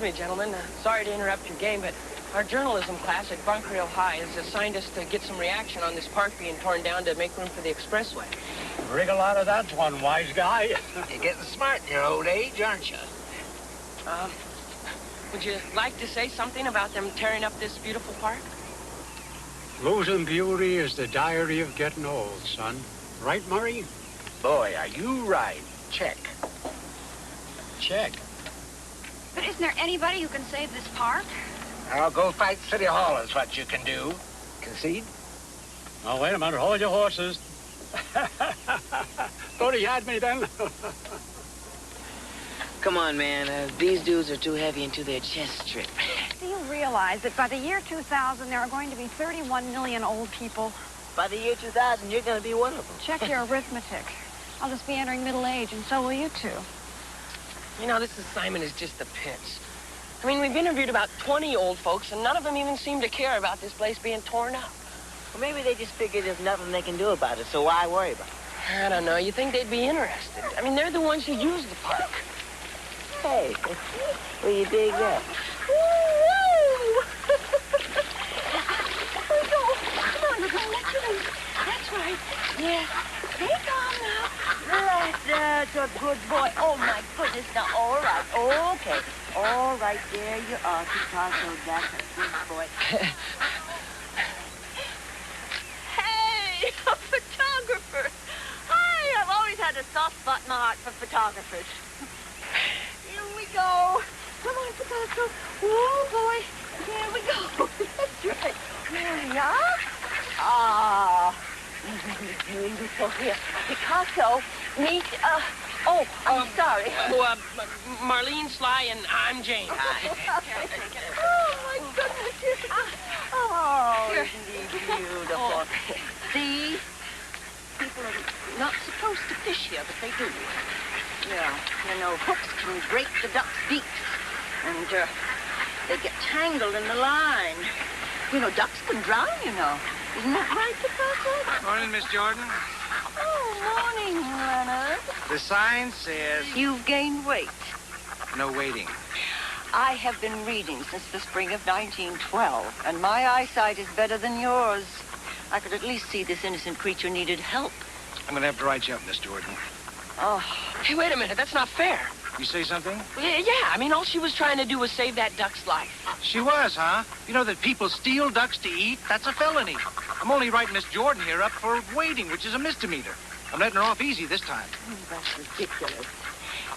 me, gentlemen. Sorry to interrupt your game, but our journalism class at Bunker Hill High has assigned us to get some reaction on this park being torn down to make room for the expressway. Rig a lot of that's one wise guy. You're getting smart in your old age, aren't you? Would you like to say something about them tearing up this beautiful park? Losing beauty is the diary of getting old, son. Right, Murray? Boy, are you right. Check. Check. But isn't there anybody who can save this park? I'll go fight City Hall is what you can do. Concede? Oh, wait a minute. Hold your horses. Thought he had me then. Come on, man. These dudes are too heavy into their chest strip. Do you realize that by the year 2000, there are going to be 31 million old people? By the year 2000, you're going to be one of them. Check your arithmetic. I'll just be entering middle age, and so will you two. You know, this assignment is just the pits. I mean, we've interviewed about 20 old folks, and none of them even seem to care about this place being torn up. Well, maybe they just figured there's nothing they can do about it, so why worry about it? I don't know. You think they'd be interested? I mean, they're the ones who use the park. Hey, well, you dig that? Woo! Come on, we're going to let you in. That's right. Yeah. Stay calm now. Right, that's a good boy. Oh, my goodness. Now, all right. Okay. All right, there you are, Picasso. That's a good boy. Hey, a photographer. Hi, I've always had a soft spot in my heart for photographers. Here we go. Come on, Picasso. Oh, boy. Here we go. That's right. There we are. Ah. Beautiful here. Picasso, meet, I'm sorry. Marlene Sly and I'm Jane. Oh, my goodness. Oh, isn't he beautiful? Oh. See? People are not supposed to fish here, but they do. Yeah, you know, hooks can break the duck's beaks, and they get tangled in the line. You know, ducks can drown, you know. Isn't that right, Picasso? Morning, Miss Jordan. Oh, morning, Leonard. The sign says You've gained weight. no waiting. I have been reading since the spring of 1912, and my eyesight is better than yours. I could at least see this innocent creature needed help. I'm going to have to write you up, Miss Jordan. Oh, Hey, wait a minute. That's not fair. You say something? Yeah, I mean, all she was trying to do was save that duck's life. She was, huh? You know that people steal ducks to eat? That's a felony. I'm only writing Miss Jordan here up for waiting, which is a misdemeanor. I'm letting her off easy this time. that's ridiculous.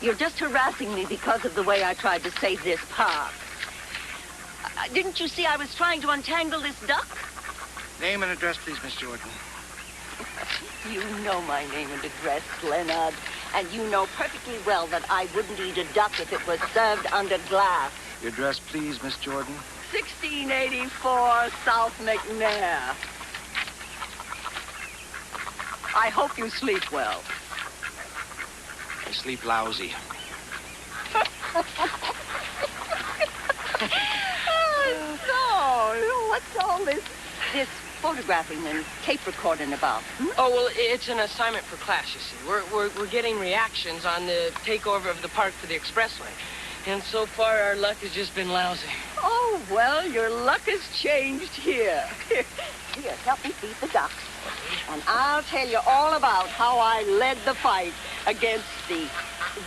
You're just harassing me because of the way I tried to save this park. Didn't you see I was trying to untangle this duck? Name and address, please, Miss Jordan. You know my name and address, Leonard. And you know perfectly well that I wouldn't eat a duck if it was served under glass. Your address, please, Miss Jordan. 1684 South McNair. I hope you sleep well. I sleep lousy. So, what's all this photographing and tape recording about? Oh, well, it's an assignment for class, you see. We're getting reactions on the takeover of the park for the expressway. And so far, our luck has just been lousy. Oh, well, your luck has changed here. Here, help me feed the ducks. And I'll tell you all about how I led the fight against the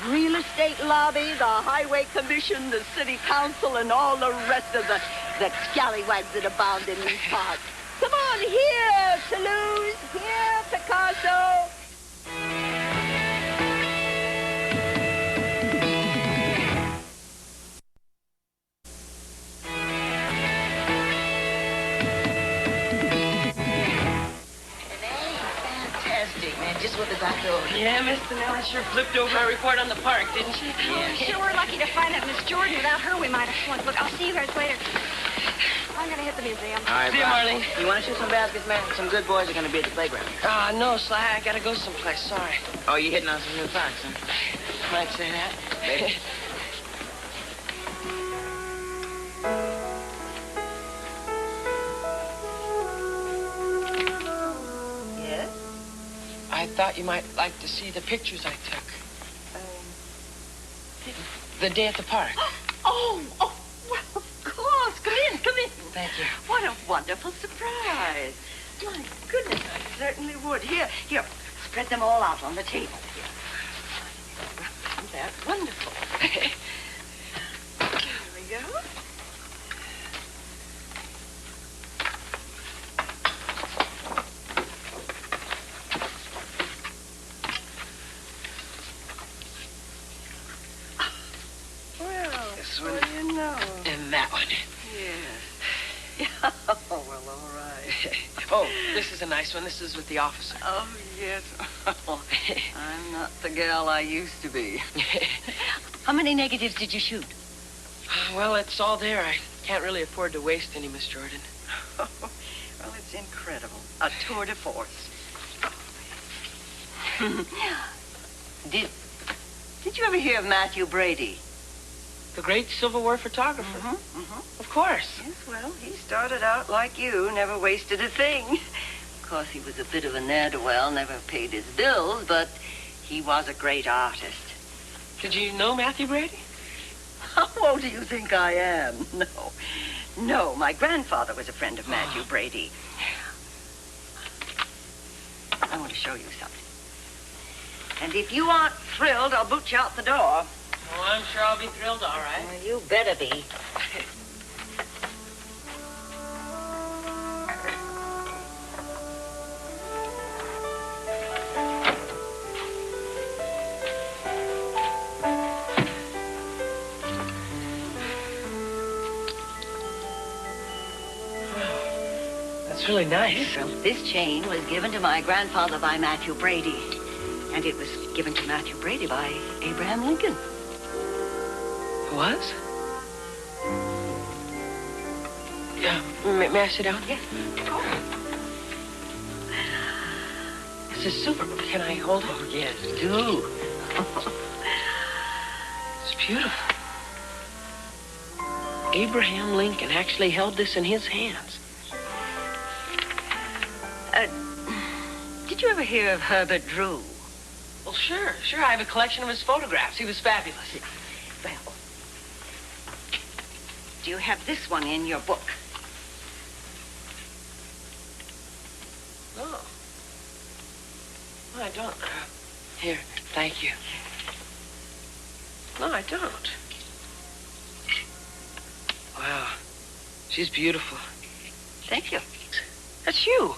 real estate lobby, the highway commission, the city council, and all the rest of the scallywags that abound in these parks. Come on, here, Toulouse, here, Picasso. Fantastic, man. Just what the doctor ordered. Yeah, Miss Danella sure flipped over our report on the park, didn't she? Oh, sure, we're lucky to find that Miss Jordan. Without her, we might have flunked. Look, I'll see you guys later. I'm going to hit the museum. All right, See you, Bob. Marlene. You want to shoot some baskets, man? Some good boys are going to be at the playground. No, Sly, I gotta go someplace. Sorry. Oh, you hitting on some new parks, huh? Might say that. Maybe. Yes? I thought you might like to see the pictures I took. The day at the park. Oh, Thank you. What a wonderful surprise. My goodness, I certainly would. Here, spread them all out on the table. Here. Isn't that wonderful? There we go. Well, what do you know? And that one. Yes. Oh, well, all right. Oh, this is a nice one. This is with the officer. Oh, yes. I'm not the gal I used to be. How many negatives did you shoot? Well, it's all there. I can't really afford to waste any, Miss Jordan. Well, it's incredible. A tour de force. Did you ever hear of Matthew Brady? The great Civil War photographer. Of course. Yes, well, he started out like you, never wasted a thing. Of course, he was a bit of a ne'er-do-well, never paid his bills, but he was a great artist. Did you know Matthew Brady? How old do you think I am? No, my grandfather was a friend of Matthew Brady. I want to show you something. And if you aren't thrilled, I'll boot you out the door. Oh, I'm sure I'll be thrilled, all right. Well, you better be. That's really nice. Well, this chain was given to my grandfather by Matthew Brady. And it was given to Matthew Brady by Abraham Lincoln. It was? Yeah. May I sit down? Yes. This is super. Can I hold it? Oh, yes, do. It's beautiful. Abraham Lincoln actually held this in his hands. Did you ever hear of Herbert Drew? Well, sure. I have a collection of his photographs. He was fabulous. Well, do you have this one in your book? No. No, I don't. Here, thank you. No, I don't. Wow. She's beautiful. Thank you. That's you.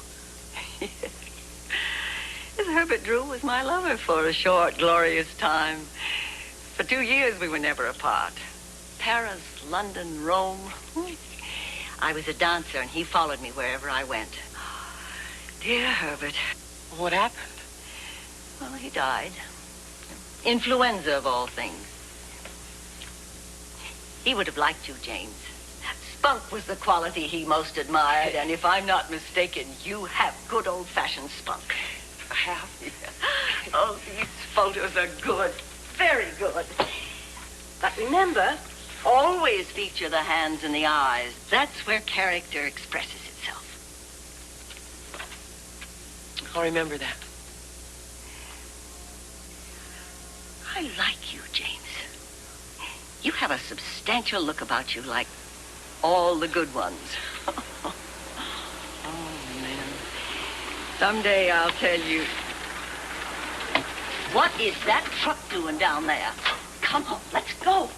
Yes, Herbert Drew was my lover for a short, glorious time. For 2 years, we were never apart. Paris, London, Rome. I was a dancer, and he followed me wherever I went. Dear Herbert. What happened? Well, he died. Influenza, of all things. He would have liked you, James. Spunk was the quality he most admired, and if I'm not mistaken, you have good old-fashioned spunk. I have? Yeah. Oh, these photos are good. Very good. But remember, always feature the hands and the eyes. That's where character expresses itself. I'll remember that. I like you, James. You have a substantial look about you, like all the good ones. Oh, man. Someday I'll tell you. What is that truck doing down there? Come on, let's go.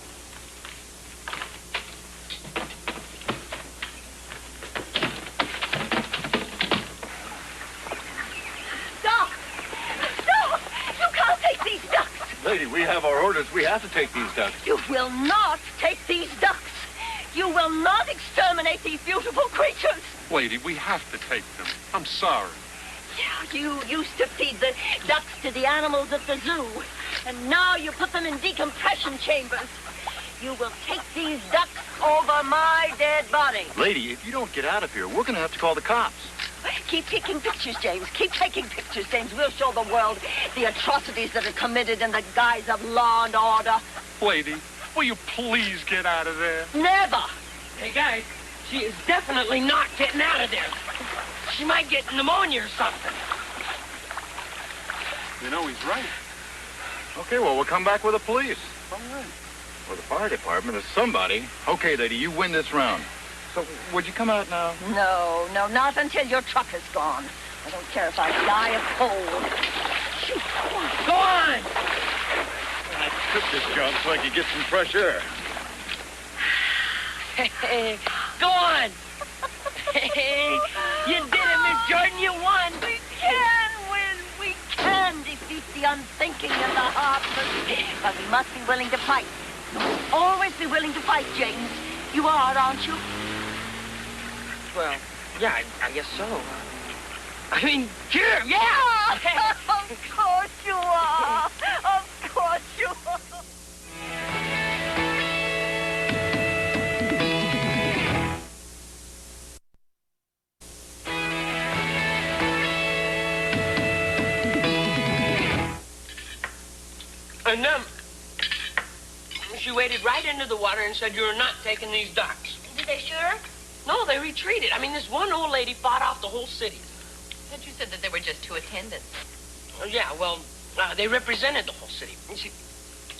Stop! Stop! You can't take these ducks! Lady, we have our orders. We have to take these ducks. You will not take these ducks! You will not exterminate these beautiful creatures! Lady, we have to take them. I'm sorry. Yeah, you used to feed the ducks to the animals at the zoo, and now you put them in decompression chambers. You will take these ducks over my dead body. Lady, if you don't get out of here, we're going to have to call the cops. Keep taking pictures, James. Keep taking pictures, James. We'll show the world the atrocities that are committed in the guise of law and order. Lady, will you please get out of there? Never! Hey, guys, she is definitely not getting out of there. She might get pneumonia or something. You know, he's right. Okay, well, we'll come back with the police. All right. Or the fire department or somebody. Okay, lady, you win this round. So, would you come out now? No, not until your truck is gone. I don't care if I die of cold. Shoot, Go on! I took this job so I could get some fresh air. Hey, go on! Hey, you did it, Miss Jordan. You won. we can win. We can defeat the unthinking and the heartless. But we must be willing to fight. Always be willing to fight, James. You are, aren't you? Well, yeah, I guess so. I mean, sure, yeah! Of course you are. Of course you are. And then she waded right into the water and said, "You're not taking these ducks." Did they shoot her? No, they retreated. I mean, this one old lady fought off the whole city. But you said that there were just 2 attendants. Yeah, well, they represented the whole city.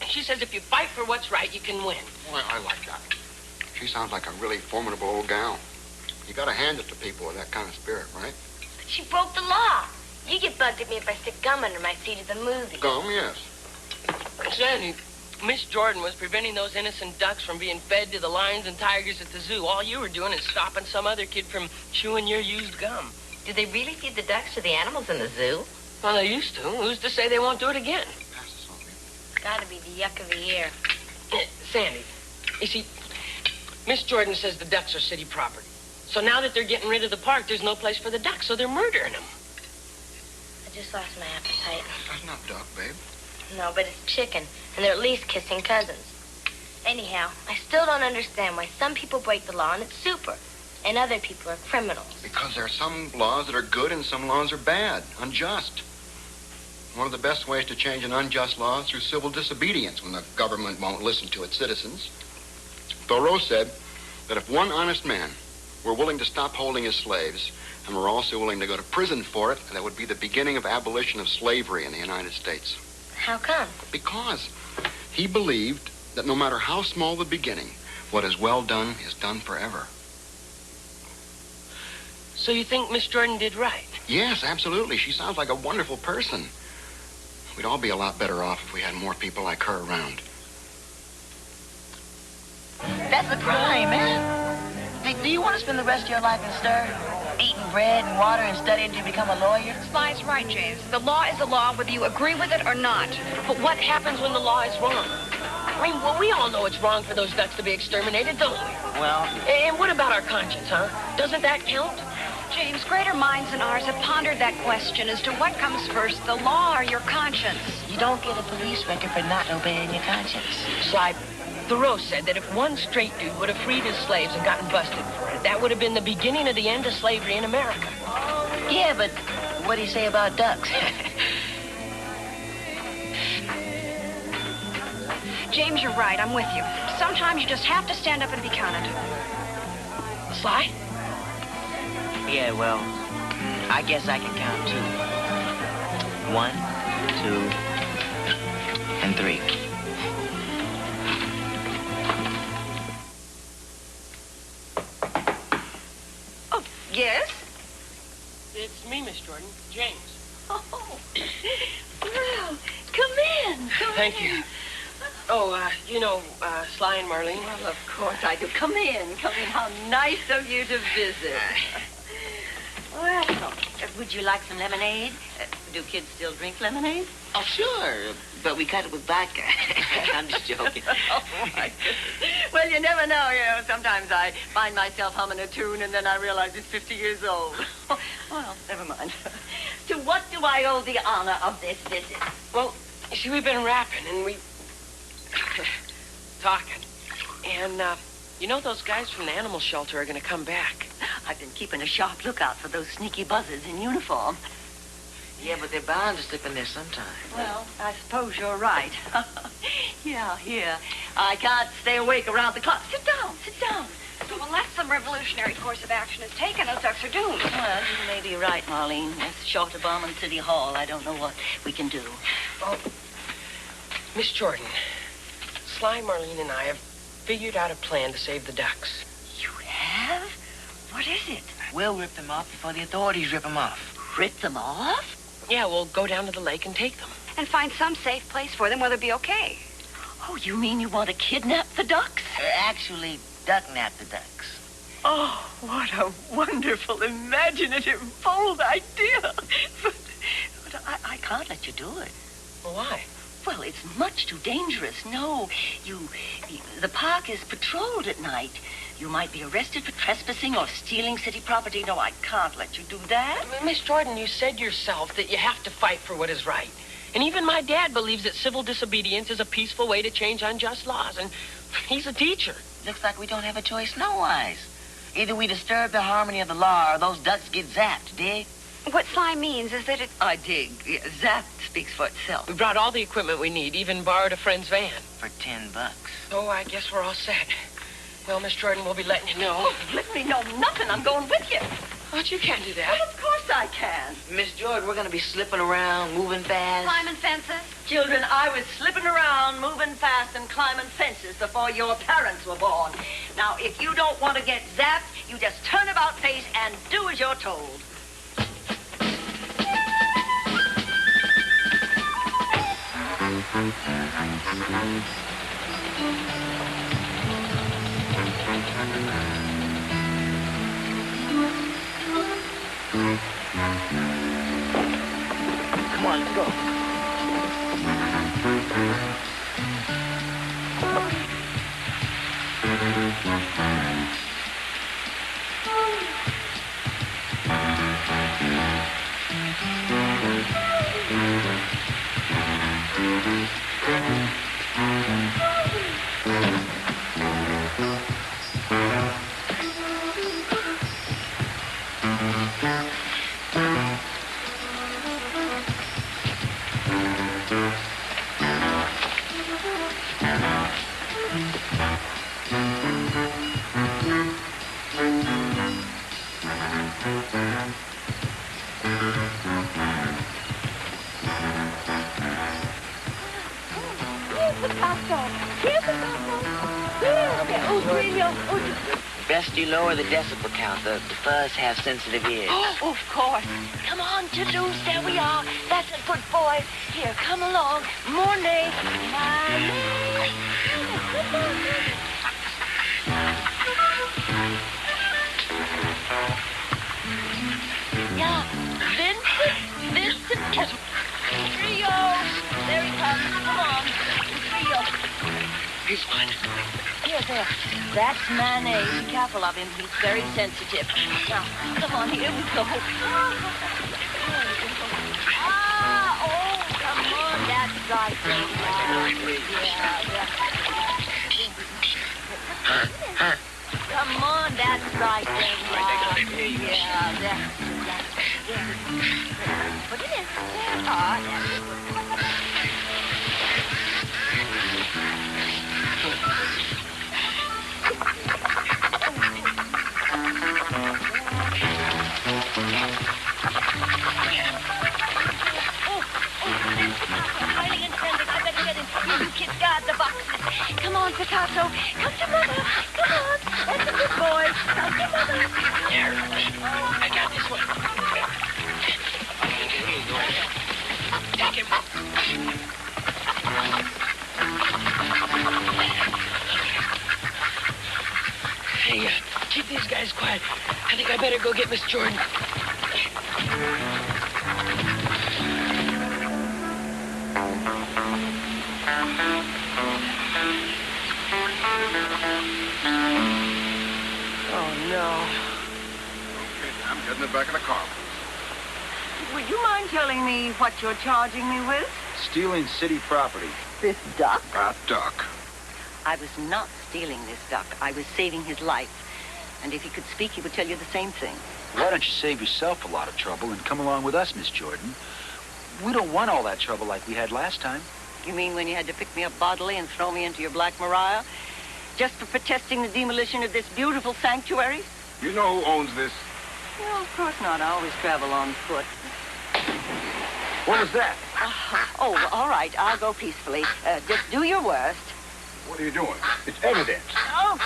She says if you fight for what's right, you can win. Well, I like that. She sounds like a really formidable old gal. You gotta hand it to people with that kind of spirit, right? But she broke the law. You get bugged at me if I stick gum under my seat at the movie. Gum, yes. Sandy, Miss Jordan was preventing those innocent ducks from being fed to the lions and tigers at the zoo. All you were doing is stopping some other kid from chewing your used gum. Do they really feed the ducks to the animals in the zoo? Well, they used to. Who's to say they won't do it again? Pass this on, please. Gotta be the yuck of the year. Sandy, you see, Miss Jordan says the ducks are city property. So now that they're getting rid of the park, there's no place for the ducks, so they're murdering them. I just lost my appetite. That's not duck, babe. No, but it's chicken, and they're at least kissing cousins. Anyhow, I still don't understand why some people break the law and it's super, and other people are criminals. Because there are some laws that are good and some laws are bad, unjust. One of the best ways to change an unjust law is through civil disobedience when the government won't listen to its citizens. Thoreau said that if one honest man were willing to stop holding his slaves and were also willing to go to prison for it, that would be the beginning of abolition of slavery in the United States. How come? Because he believed that no matter how small the beginning, what is well done is done forever. So you think Miss Jordan did right? Yes, absolutely. She sounds like a wonderful person. We'd all be a lot better off if we had more people like her around. That's a crime, man. Do you want to spend the rest of your life in stir? Eating bread and water and studying to become a lawyer? Sly's right, James. The law is the law, whether you agree with it or not. But what happens when the law is wrong? I mean, well, we all know it's wrong for those ducks to be exterminated, don't we? Well, And what about our conscience, huh? Doesn't that count? James, greater minds than ours have pondered that question as to what comes first, the law or your conscience. you don't get a police record for not obeying your conscience. Sly, Thoreau said that if one straight dude would have freed his slaves and gotten busted for it, that would have been the beginning of the end of slavery in America. Yeah, but what do you say about ducks? James, you're right. I'm with you. Sometimes you just have to stand up and be counted. Sly? Yeah, well, I guess I can count too. 1, 2, and 3. Oh, yes? It's me, Miss Jordan. James. Oh, well, come in. Thank you. Oh, Sly and Marlene. Well, of course I do. Come in. How nice of you to visit. Well, would you like some lemonade? Do kids still drink lemonade? Oh, sure, but we cut it with vodka. I'm just joking. Oh, my goodness. Well, you never know, Sometimes I find myself humming a tune and then I realize it's 50 years old. Well, never mind. To what do I owe the honor of this visit? Well, you see, we've been rapping and we... talking. And, those guys from the animal shelter are going to come back. I've been keeping a sharp lookout for those sneaky buzzards in uniform. Yeah, but they're bound to slip in there sometime. Well, I suppose you're right. Yeah, here. I can't stay awake around the clock. Sit down. So unless some revolutionary course of action is taken, us ducks are doomed. Well, you may be right, Marlene. That's short of bombing City Hall. I don't know what we can do. Oh, Miss Jordan, Sly, Marlene, and I have figured out a plan to save the ducks. You have? What is it? We'll rip them off before the authorities rip them off. Rip them off? Yeah, we'll go down to the lake and take them. And find some safe place for them where they'll be okay. Oh, you mean you want to kidnap the ducks? Actually, duck-nap the ducks. Oh, what a wonderful, imaginative, bold idea. But I can't let you do it. Well, why? Well, it's much too dangerous. No, the park is patrolled at night. You might be arrested for trespassing or stealing city property. No, I can't let you do that. Miss Jordan, you said yourself that you have to fight for what is right. And even my dad believes that civil disobedience is a peaceful way to change unjust laws. And he's a teacher. Looks like we don't have a choice no-wise. Either we disturb the harmony of the law or those ducks get zapped, dig? What Sly means is that it... I dig. Yeah, that speaks for itself. We brought all the equipment we need, even borrowed a friend's van. For $10. Oh, I guess we're all set. Well, Miss Jordan, we'll be letting you know. Oh, let me know nothing. I'm going with you. But you can't do that. Well, of course I can. Miss Jordan, we're going to be slipping around, moving fast. Climbing fences? Children, I was slipping around, moving fast, and climbing fences before your parents were born. Now, if you don't want to get zapped, you just turn about face and do as you're told. Come on, let's go. Best you lower the decibel count. The fuzz has sensitive ears. Oh, of course. Come on, Toulouse. There we are. That's a good boy. Here, come along. Morning. Yeah, Vincent. Trio. There he comes. Come on. Trio. Here's one. There. That's Mayonnaise. Be careful of him. He's very sensitive. Now, come on, here we go. Come on. That's right. Come on, that's right. Put it in. Come on, Picasso. Come to Mother. Come on. That's a good boy. Come to Mother. Here. I got this one. Take him. Hey, keep these guys quiet. I think I better go get Miss Jordan. Oh, no. Okay, I'm getting it back in the car. Would you mind telling me what you're charging me with? Stealing city property. This duck? That duck. I was not stealing this duck. I was saving his life. And if he could speak, he would tell you the same thing. Why don't you save yourself a lot of trouble and come along with us, Miss Jordan? We don't want all that trouble like we had last time. You mean when you had to pick me up bodily and throw me into your Black Maria? Just for protesting the demolition of this beautiful sanctuary? You know who owns this? No, of course not. I always travel on foot. What was that? Oh, all right. I'll go peacefully. Just do your worst. What are you doing? It's evidence. Oh,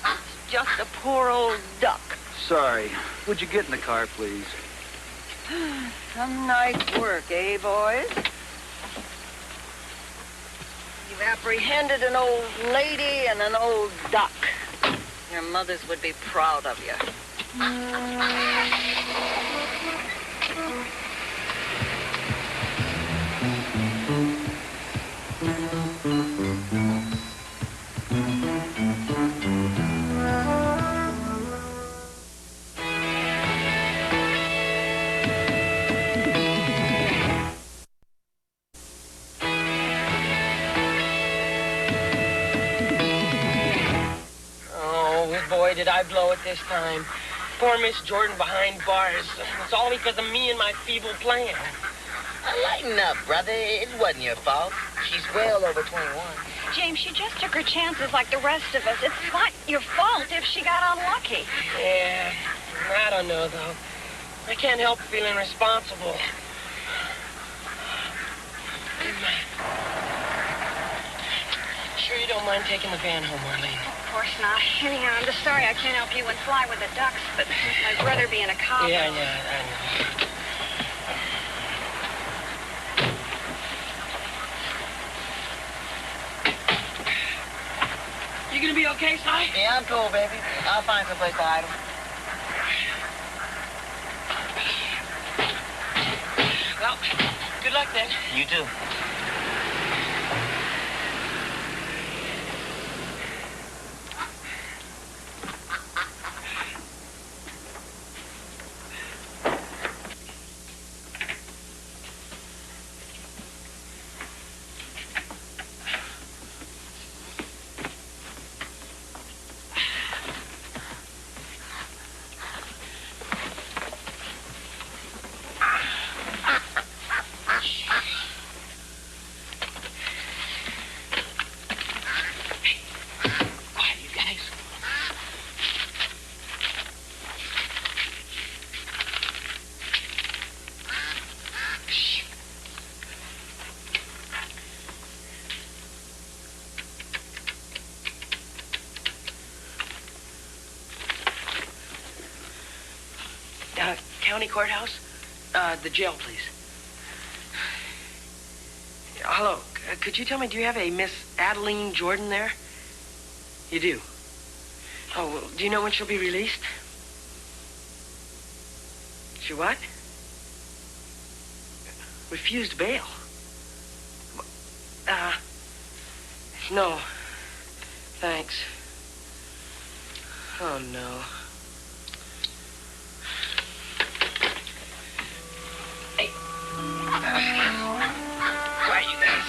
it's just a poor old duck. sorry. Would you get in the car, please? Some nice work, eh, boys? You've apprehended an old lady and an old duck. Your mothers would be proud of you. Boy, did I blow it this time. Poor Miss Jordan behind bars. It's all because of me and my feeble plan. Lighten up, brother. It wasn't your fault. She's well over 21. James, she just took her chances like the rest of us. It's not your fault if she got unlucky. Yeah, I don't know, though. I can't help feeling responsible. Sure you don't mind taking the van home, Marlene? Of course not. Anyhow, I'm just sorry I can't help you and fly with the ducks, but with my brother being a cop... Yeah, I know. You gonna be okay, Si? Yeah, I'm cool, baby. I'll find some place to hide him. Well, good luck then. You too. County courthouse? The jail, please. Hello. Could you tell me, do you have a Miss Adeline Jordan there? You do? Oh, well, do you know when she'll be released? She what? Refused bail? No. Thanks. Oh, no. Hey. Quiet, you guys.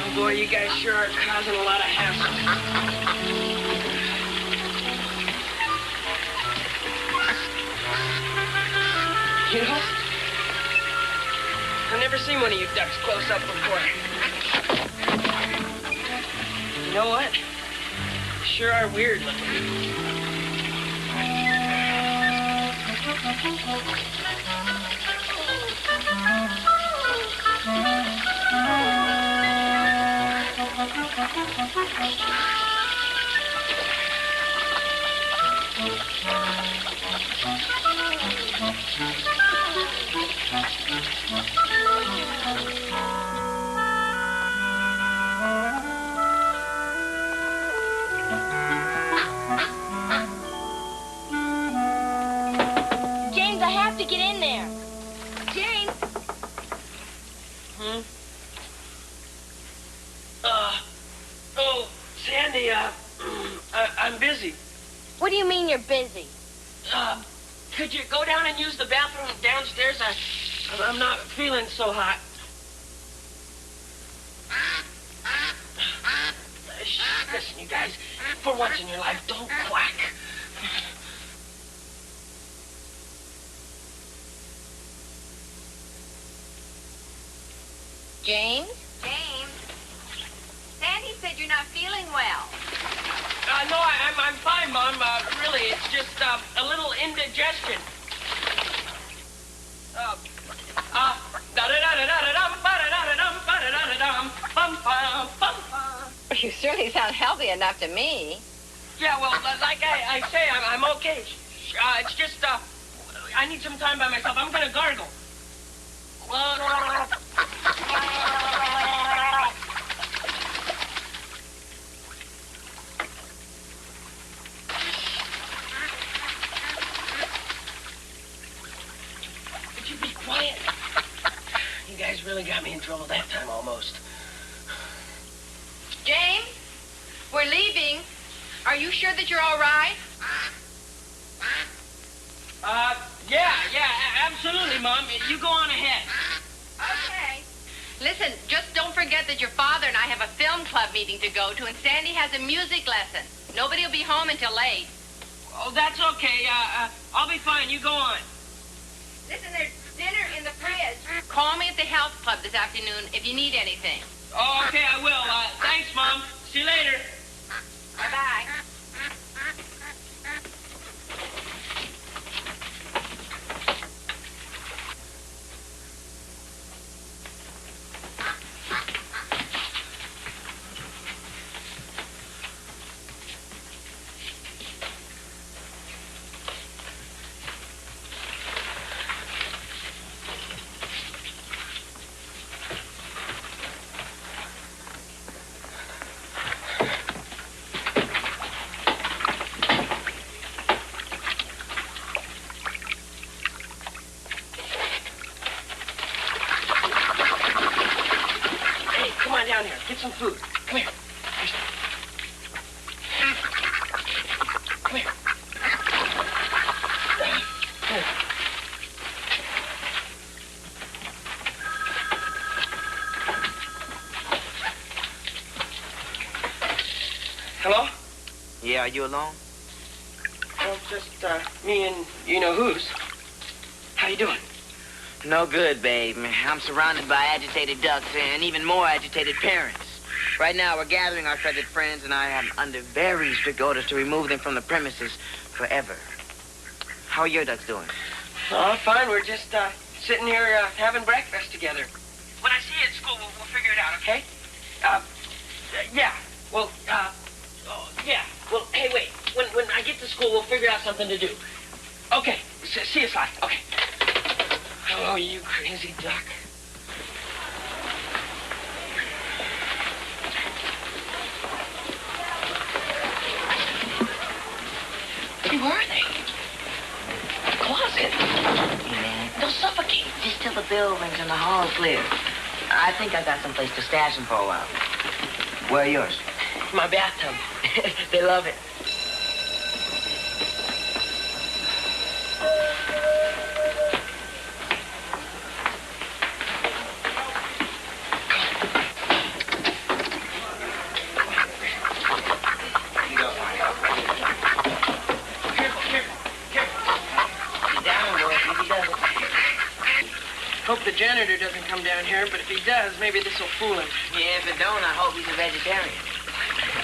Oh, boy, you guys sure are causing a lot of hassle. You know, I've never seen one of you ducks close up before. You know what? You sure are weird looking. James, I have to get in there. James! I'm busy. What do you mean you're busy? Could you go down and use the bathroom downstairs? I'm not feeling so hot. Listen, you guys, for once in your life, don't quack. James? James, Sandy said you're not feeling well. No, I'm fine, Mom. Really, it's just a little indigestion. You certainly sound healthy enough to me. Yeah, well, like I say, I'm okay. It's just, I need some time by myself. I'm gonna gargle. Could you be quiet? You guys really got me in trouble that time, almost. James, we're leaving. Are you sure that you're all right? Yeah, absolutely, Mom. You go on ahead. Okay. Listen, just don't forget that your father and I have a film club meeting to go to, and Sandy has a music lesson. Nobody will be home until late. Oh, that's okay. I'll be fine. You go on. Listen, there's dinner in the fridge. Call me at the health club this afternoon if you need anything. Oh, okay, I will. Thanks, Mom. See you later. Bye-bye. Down here. Get some food. Come here. Come here. Here. Hello? Yeah, are you alone? Well, just, me and you-know-who's. How you doing? No good, babe. I'm surrounded by agitated ducks and even more agitated parents. Right now, we're gathering our feathered friends, and I am under very strict orders to remove them from the premises forever. How are your ducks doing? Oh, fine. We're just, sitting here, having breakfast together. When I see you at school, we'll figure it out, okay? Yeah. Well, yeah. Well, hey, wait. When I get to school, we'll figure out something to do. Okay. See you, Sly. Okay. Oh, you crazy duck. Who are they? A closet. Hey, man. They'll suffocate. Just till the bell rings and the hall's clear. I think I got someplace to stash them for a while. Where are yours? My bathtub. They love it. Hope the janitor doesn't come down here, but if he does, maybe this will fool him. Yeah, if it don't, I hope he's a vegetarian.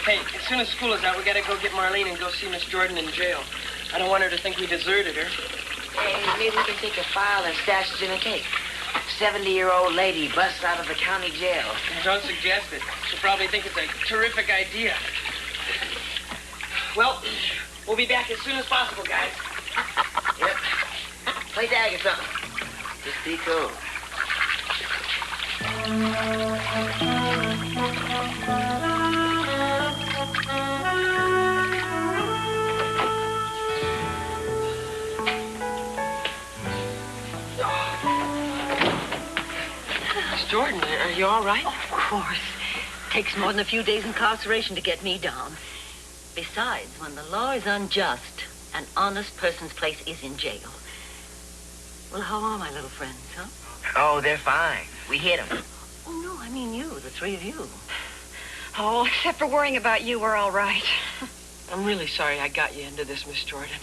Hey, as soon as school is out, we gotta go get Marlene and go see Miss Jordan in jail. I don't want her to think we deserted her. Hey, maybe we can take a file and stash it in a cake. 70-year-old lady busts out of the county jail. Don't suggest it. She'll probably think it's a terrific idea. Well, we'll be back as soon as possible, guys. Yep. Play tag or something. Just be cool. Miss Jordan, are you all right? Of course. Takes more than a few days incarceration to get me down. Besides, when the law is unjust, an honest person's place is in jail. Well, how are my little friends, huh? Oh, they're fine. We hit them. Oh, no, I mean you, the three of you. Oh, except for worrying about you, we're all right. I'm really sorry I got you into this, Miss Jordan.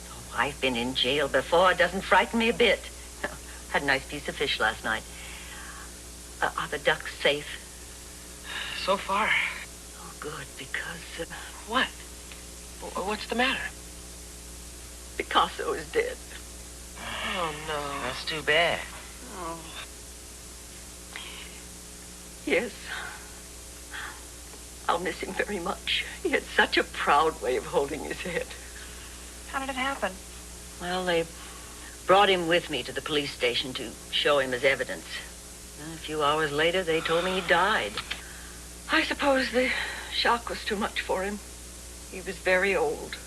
Oh, I've been in jail before. It doesn't frighten me a bit. Had a nice piece of fish last night. Are the ducks safe? So far. Oh, good, because... What? What's the matter? Picasso is dead. Oh, no. That's too bad. Oh. Yes. I'll miss him very much. He had such a proud way of holding his head. How did it happen? Well, they brought him with me to the police station to show him as evidence. And a few hours later, they told me he died. I suppose the shock was too much for him. He was very old.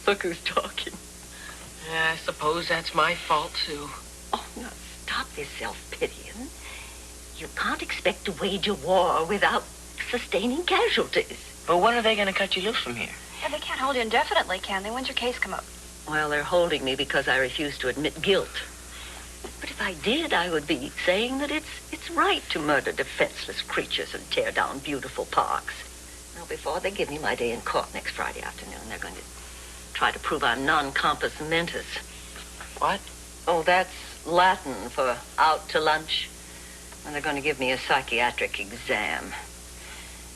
Look who's talking. Yeah, I suppose that's my fault, too. Oh, now stop this self-pitying. You can't expect to wage a war without sustaining casualties. But when are they going to cut you loose from here? Yeah, they can't hold you indefinitely, can they? When's your case come up? Well, they're holding me because I refuse to admit guilt. But if I did, I would be saying that it's right to murder defenseless creatures and tear down beautiful parks. Now, before they give me my day in court next Friday afternoon, they're going to try to prove I'm non compos mentis. What? Oh, that's Latin for out to lunch. And they're going to give me a psychiatric exam.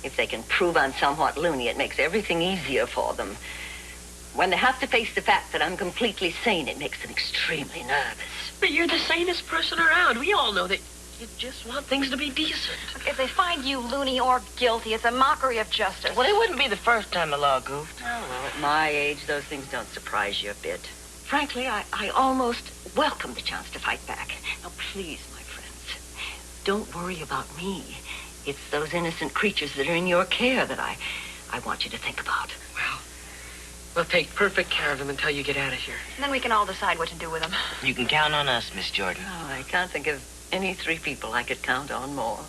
If they can prove I'm somewhat loony, it makes everything easier for them. When they have to face the fact that I'm completely sane, it makes them extremely nervous. But you're the sanest person around. We all know that you just want things to be decent. Look, if they find you loony or guilty, it's a mockery of justice. Well, it wouldn't be the first time the law goofed. Oh, well, at my age, those things don't surprise you a bit. Frankly, I almost welcome the chance to fight back. Now, please, my friends, don't worry about me. It's those innocent creatures that are in your care that I want you to think about. Well, we'll take perfect care of them until you get out of here. And then we can all decide what to do with them. You can count on us, Miss Jordan. Oh, I can't think of any three people I could count on more.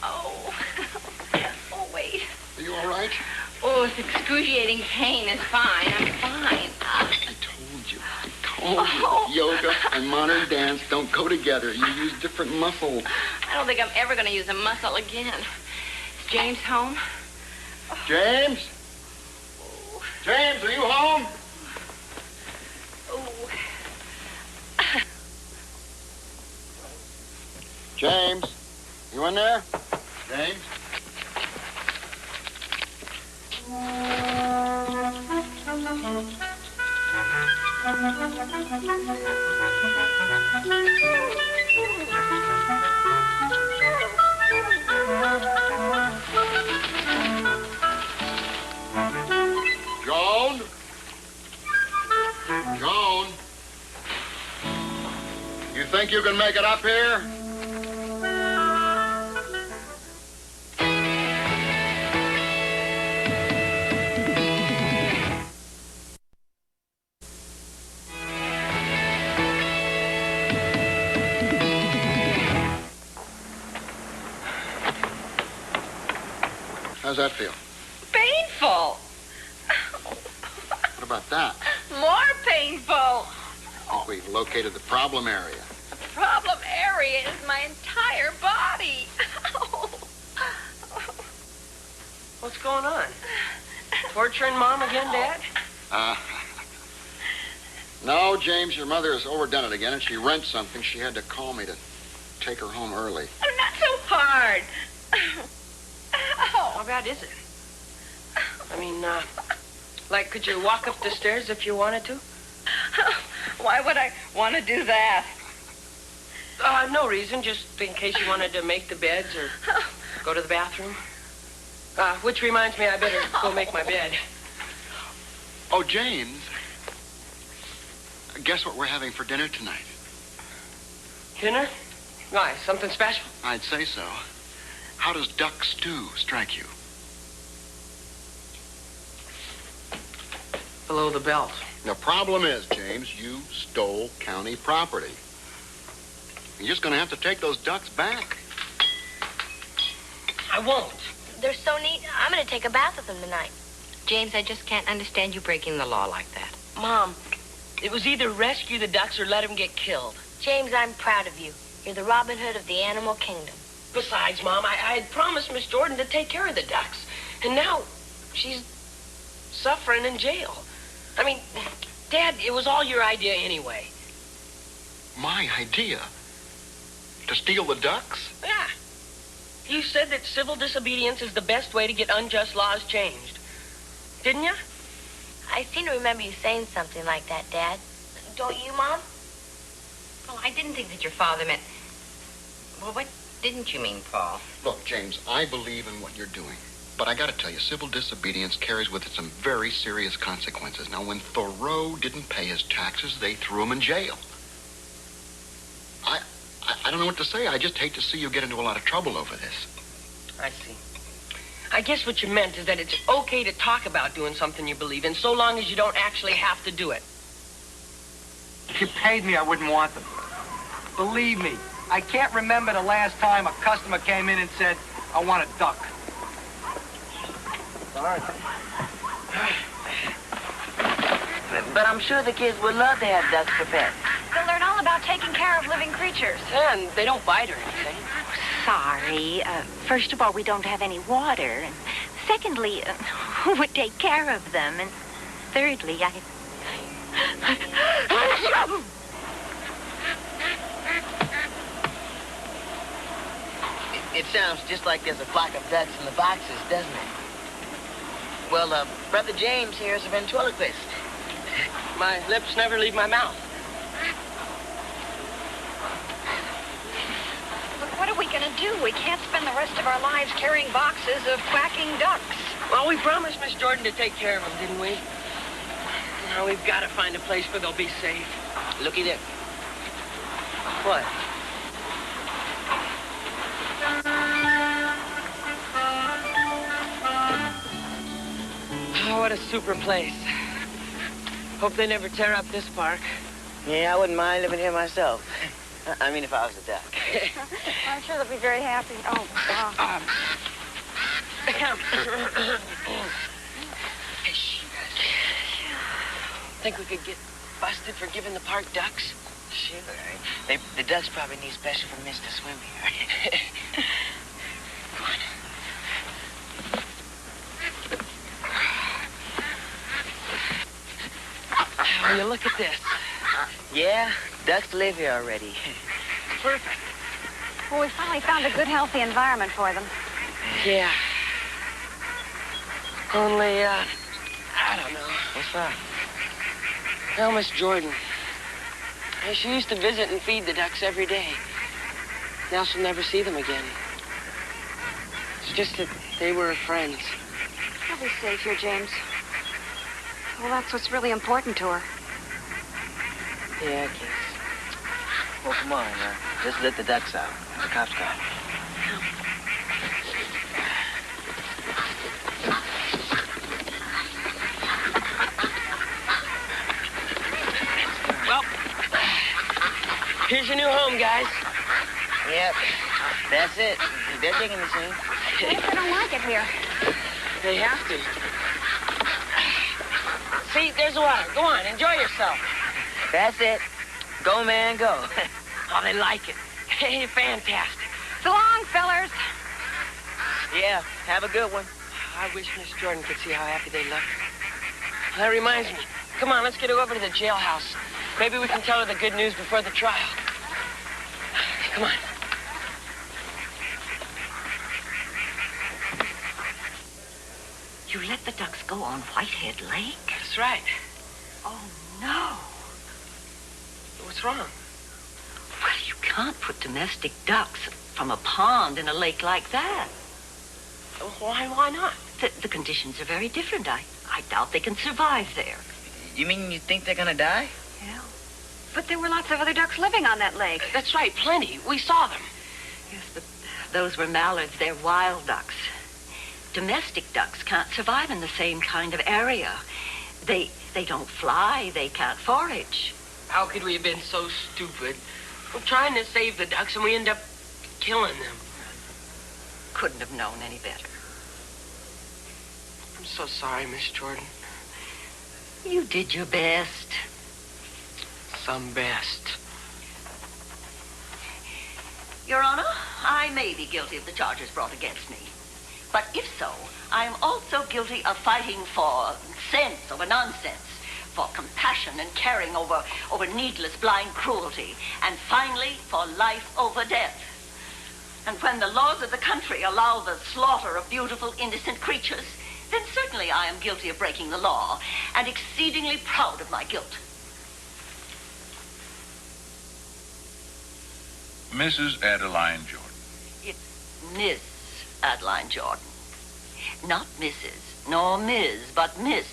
Oh, wait. Are you all right? Oh, it's excruciating pain. It's fine. I'm fine. I told you. Yoga and modern dance don't go together. You use different muscles. I don't think I'm ever going to use a muscle again. Is James home? James? James, are you home? Oh. James, you in there? James? Joan? Joan? You think you can make it up here? How's that feel? Painful. What about that? More painful. I think we've located the problem area. The problem area is my entire body. What's going on? Torturing Mom again, Dad? No, James, your mother has overdone it again, and she rent something. She had to call me to take her home early. Oh, not so hard. How bad is it? I mean, like, could you walk up the stairs if you wanted to? Why would I want to do that? No reason, just in case you wanted to make the beds or go to the bathroom. Which reminds me, I better go make my bed. Oh, James, guess what we're having for dinner tonight? Dinner? Why, something special? I'd say so. How does duck stew strike you? below the belt. The problem is, James, you stole county property. You're just going to have to take those ducks back. I won't. They're so neat. I'm going to take a bath with them tonight. James, I just can't understand you breaking the law like that. Mom, it was either rescue the ducks or let them get killed. James, I'm proud of you. You're the Robin Hood of the animal kingdom. Besides, Mom, I had promised Miss Jordan to take care of the ducks. And now she's suffering in jail. I mean, Dad, it was all your idea anyway. My idea? To steal the ducks? Yeah. You said that civil disobedience is the best way to get unjust laws changed. Didn't you? I seem to remember you saying something like that, Dad. Don't you, Mom? Well, I didn't think that your father meant... Well, what didn't you mean, Paul? Look, James, I believe in what you're doing. But I got to tell you, civil disobedience carries with it some very serious consequences. Now, when Thoreau didn't pay his taxes, they threw him in jail. I don't know what to say. I just hate to see you get into a lot of trouble over this. I see. I guess what you meant is that it's okay to talk about doing something you believe in, so long as you don't actually have to do it. If you paid me, I wouldn't want them. Believe me, I can't remember the last time a customer came in and said, I want a duck. Sorry. But I'm sure the kids would love to have ducks for pets. They'll learn all about taking care of living creatures. And they don't bite or anything. Sorry. First of all, we don't have any water. And secondly, who would take care of them? And thirdly, It sounds just like there's a flock of ducks in the boxes, doesn't it? Well, Brother James here is a ventriloquist. My lips never leave my mouth. But what are we going to do? We can't spend the rest of our lives carrying boxes of quacking ducks. Well, we promised Miss Jordan to take care of them, didn't we? Now, we've got to find a place where they'll be safe. Looky there. What? Oh, what a super place. Hope they never tear up this park. Yeah, I wouldn't mind living here myself. I mean, if I was a duck. I'm sure they'll be very happy. Oh, wow. Hey, shh, you guys. Think we could get busted for giving the park ducks? Sure. The ducks probably need special permits to swim here. Come on. Will you look at this? Yeah, ducks live here already. Perfect. Well, we finally found a good, healthy environment for them. Yeah. Only, I don't know. What's wrong? Well, Miss Jordan. She used to visit and feed the ducks every day. Now she'll never see them again. It's just that they were her friends. She'll be safe here, James. Well, that's what's really important to her. Yeah, I guess. Well, come on, just let the ducks out. The cops come. Well, here's your new home, guys. Yep, that's it. They're digging the scene. What if they don't like it here? They have to. See, there's the water. Go on, enjoy yourself. That's it. Go, man, go. Oh, they like it. Hey, fantastic. So long, fellers. Yeah, have a good one. I wish Miss Jordan could see how happy they look. That reminds me. Come on, let's get her over to the jailhouse. Maybe we can tell her the good news before the trial. Come on. You let the ducks go on Whitehead Lake? That's right. Oh, no. What's wrong? Well, you can't put domestic ducks from a pond in a lake like that. Why not? The conditions are very different. I doubt they can survive there. You mean you think they're gonna die? Yeah. But there were lots of other ducks living on that lake. That's right, plenty. We saw them. Yes, but those were mallards. They're wild ducks. Domestic ducks can't survive in the same kind of area. They don't fly. They can't forage. How could we have been so stupid? We're trying to save the ducks and we end up killing them. Couldn't have known any better. I'm so sorry, Miss Jordan. You did your best. Some best. Your Honor, I may be guilty of the charges brought against me. But if so, I am also guilty of fighting for sense over nonsense, for compassion and caring over needless blind cruelty, and finally for life over death. And when the laws of the country allow the slaughter of beautiful, innocent creatures, then certainly I am guilty of breaking the law, and exceedingly proud of my guilt. Mrs. Adeline Jordan. It's Miss Adeline Jordan. Not Mrs., nor Ms., but Miss.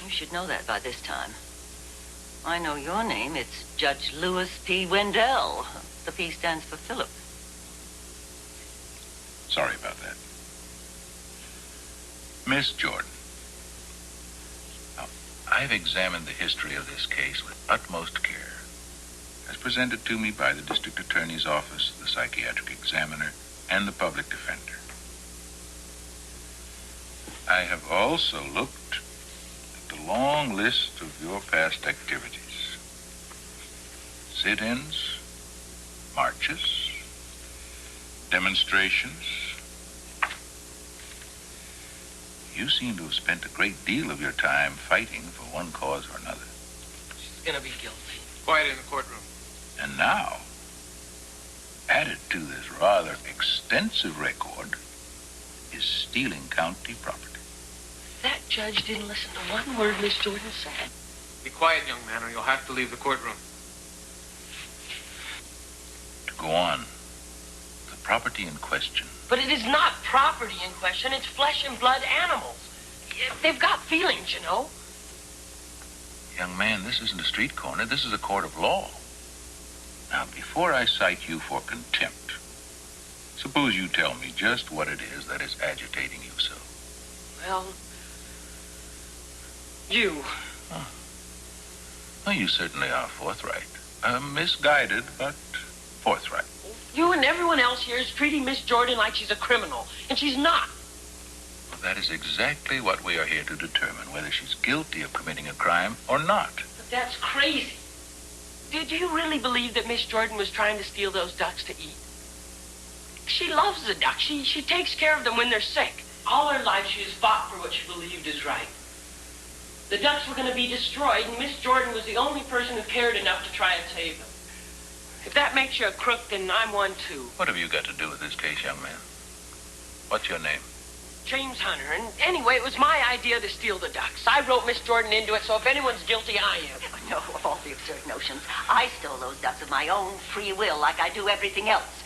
You should know that by this time. I know your name. It's Judge Lewis P. Wendell. The P stands for Philip. Sorry about that. Miss Jordan. Now, I've examined the history of this case with utmost care, as presented to me by the District Attorney's Office, the Psychiatric Examiner, and the Public Defender. I have also looked at the long list of your past activities. Sit-ins, marches, demonstrations. You seem to have spent a great deal of your time fighting for one cause or another. She's gonna be guilty. Quiet in the courtroom. And now, added to this rather extensive record, is stealing county property. That judge didn't listen to one word Miss Jordan said. Be quiet, young man, or you'll have to leave the courtroom. To go on, the property in question. But it is not property in question. It's flesh and blood animals. They've got feelings, you know. Young man, this isn't a street corner. This is a court of law. Now, before I cite you for contempt, suppose you tell me just what it is that is agitating you so. Well, you. Huh. Well, you certainly are forthright. Misguided, but forthright. You and everyone else here is treating Miss Jordan like she's a criminal, and she's not. Well, that is exactly what we are here to determine, whether she's guilty of committing a crime or not. But that's crazy. Did you really believe that Miss Jordan was trying to steal those ducks to eat? She loves the ducks. She takes care of them when they're sick. All her life she has fought for what she believed is right. The ducks were going to be destroyed, and Miss Jordan was the only person who cared enough to try and save them. If that makes you a crook, then I'm one too. What have you got to do with this case, young man? What's your name? James Hunter. And anyway, it was my idea to steal the ducks. I wrote Miss Jordan into it, so if anyone's guilty, I am. No, of all the absurd notions. I stole those ducks of my own free will like I do everything else.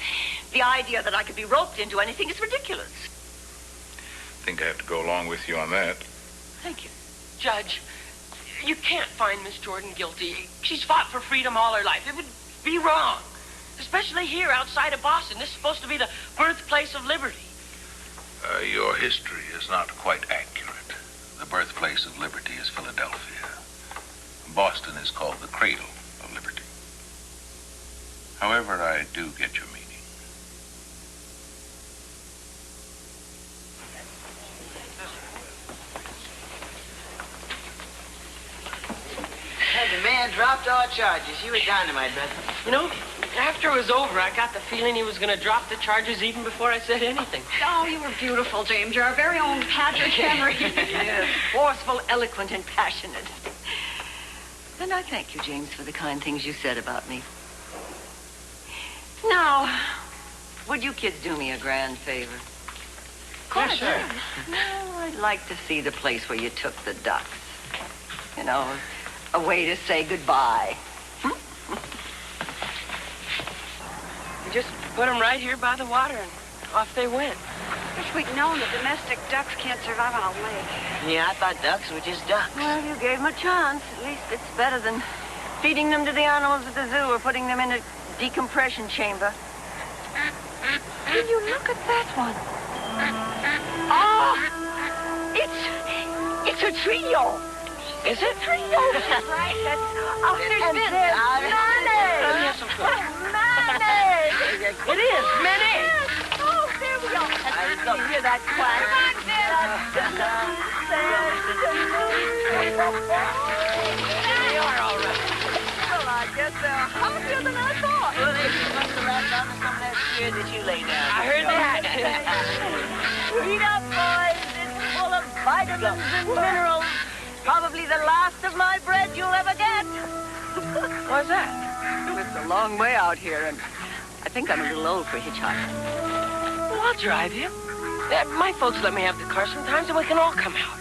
The idea that I could be roped into anything is ridiculous. I think I have to go along with you on that. Thank you. Judge, you can't find Miss Jordan guilty. She's fought for freedom all her life. It would be wrong. Especially here outside of Boston. This is supposed to be the birthplace of liberty. Your history is not quite accurate. The birthplace of liberty is Philadelphia. Boston is called the cradle of liberty. However, I do get your meaning. The man dropped all charges. You were dynamite, brother. You know, after it was over, I got the feeling he was going to drop the charges even before I said anything. Oh, you were beautiful, James. You're our very own Patrick Henry. Yes, forceful, eloquent, and passionate. And I thank you, James, for the kind things you said about me. Now, would you kids do me a grand favor? Yes, sir. No, I'd like to see the place where you took the ducks. You know, a way to say goodbye. We just put them right here by the water, and off they went. Wish we'd known that domestic ducks can't survive on a lake. Yeah, I thought ducks were just ducks. Well, you gave them a chance. At least it's better than feeding them to the animals at the zoo or putting them in a decompression chamber. Will you look at that one? Oh! It's It's a trio. Is it? Trio, she's right. That's, There's and Vince. there's mayonnaise. Let me have some food. Mayonnaise. It is mayonnaise. Oh, there we go. You hear that quack? Come on, They are all right. Well, I guess they're hungrier than I thought. Well, they must have wrapped onto some of that spear that you laid down. I heard that. Eat up, boys. It's full of vitamins and minerals. Probably the last of my bread you'll ever get. What's that? It's a long way out here, and I think I'm a little old for hitchhiking. Well, I'll drive you. My folks let me have the car sometimes, and we can all come out.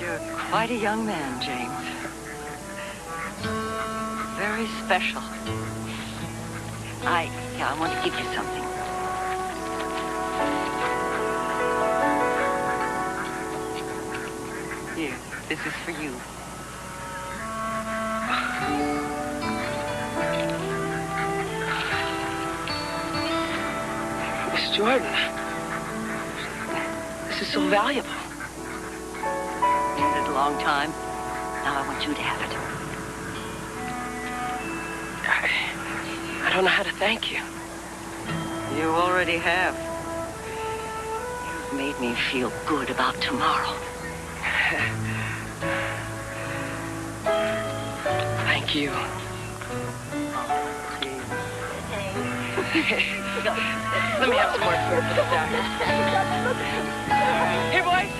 You're quite a young man, James. Very special. I want to give you something. Here, this is for you. Miss Jordan, this is so valuable. It's a long time. Now I want you to have it. I don't know how to thank you. You already have. You've made me feel good about tomorrow. Thank you. Let me have some more food for the doctor. Here, boys.